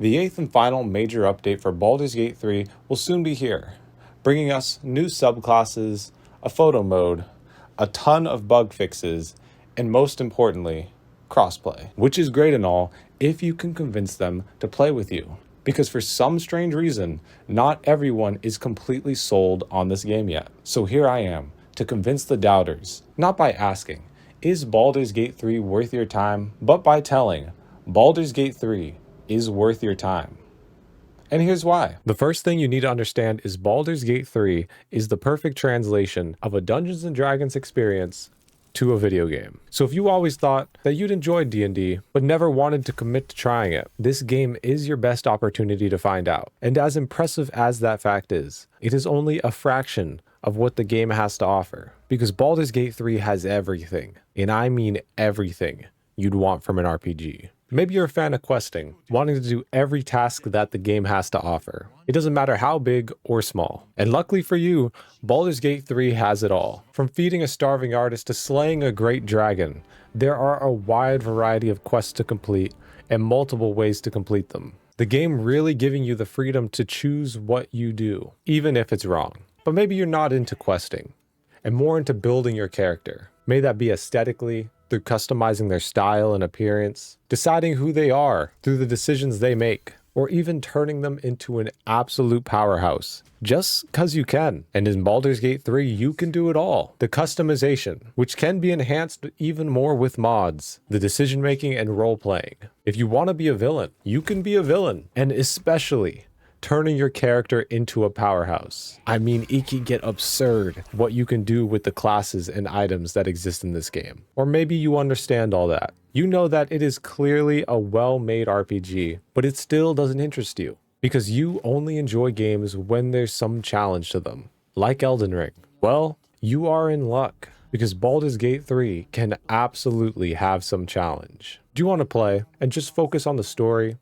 The 8th and final major update for Baldur's Gate 3 will soon be here, bringing us new subclasses, a photo mode, a ton of bug fixes, and most importantly, crossplay, which is great and all if you can convince them to play with you. Because for some strange reason, not everyone is completely sold on this game yet. So here I am, to convince the doubters, not by asking, is Baldur's Gate 3 worth your time, but by telling, Baldur's Gate 3 is worth your time. And here's why. The first thing you need to understand is Baldur's Gate 3 is the perfect translation of a Dungeons & Dragons experience to a video game. So if you always thought that you'd enjoy D&D, but never wanted to commit to trying it, this game is your best opportunity to find out. And as impressive as that fact is, it is only a fraction of what the game has to offer. Because Baldur's Gate 3 has everything, and I mean everything, you'd want from an RPG. Maybe you're a fan of questing, wanting to do every task that the game has to offer. It doesn't matter how big or small. And luckily for you, Baldur's Gate 3 has it all. From feeding a starving artist to slaying a great dragon, there are a wide variety of quests to complete and multiple ways to complete them. The game really giving you the freedom to choose what you do, even if it's wrong. But maybe you're not into questing and more into building your character. May that be aesthetically, through customizing their style and appearance, deciding who they are through the decisions they make, or even turning them into an absolute powerhouse, just because you can. And in Baldur's Gate 3, you can do it all. The customization, which can be enhanced even more with mods, the decision making and role playing. If you want to be a villain, you can be a villain, and especially turning your character into a powerhouse. I mean, it can get absurd what you can do with the classes and items that exist in this game. Or maybe you understand all that. You know that it is clearly a well-made RPG, but it still doesn't interest you because you only enjoy games when there's some challenge to them, like Elden Ring. Well, you are in luck because Baldur's Gate 3 can absolutely have some challenge. Do you want to play and just focus on the story?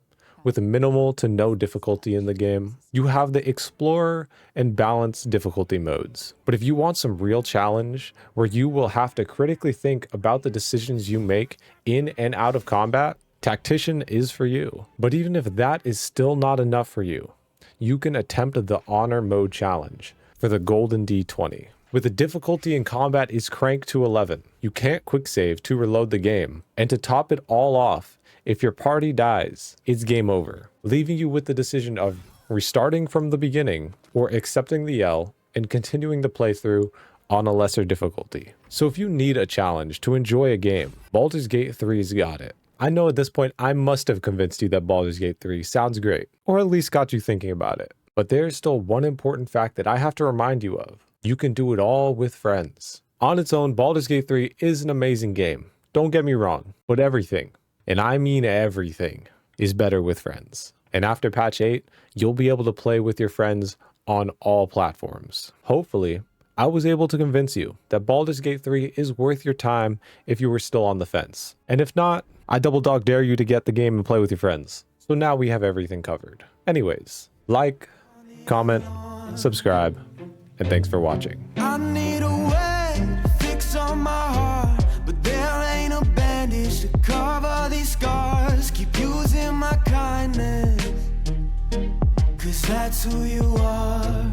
With minimal to no difficulty in the game, you have the Explorer and Balanced difficulty modes. But if you want some real challenge, where you will have to critically think about the decisions you make in and out of combat, Tactician is for you. But even if that is still not enough for you, you can attempt the Honor Mode challenge for the Golden D20. With the difficulty in combat is cranked to 11. You can't quick save to reload the game. And to top it all off, if your party dies, it's game over, leaving you with the decision of restarting from the beginning or accepting the L and continuing the playthrough on a lesser difficulty. So if you need a challenge to enjoy a game, Baldur's Gate 3's got it. I know at this point I must have convinced you that Baldur's Gate 3 sounds great, or at least got you thinking about it. But there's still one important fact that I have to remind you of. You can do it all with friends. On its own, Baldur's Gate 3 is an amazing game. Don't get me wrong, but everything, and I mean everything, is better with friends. And after patch 8, you'll be able to play with your friends on all platforms. Hopefully, I was able to convince you that Baldur's Gate 3 is worth your time if you were still on the fence. And if not, I double dog dare you to get the game and play with your friends. So now we have everything covered. Anyways, like, comment, subscribe, and thanks for watching. I need a way to fix on my heart, but there ain't a bandage to cover these scars. Keep using my kindness, 'cause that's who you are.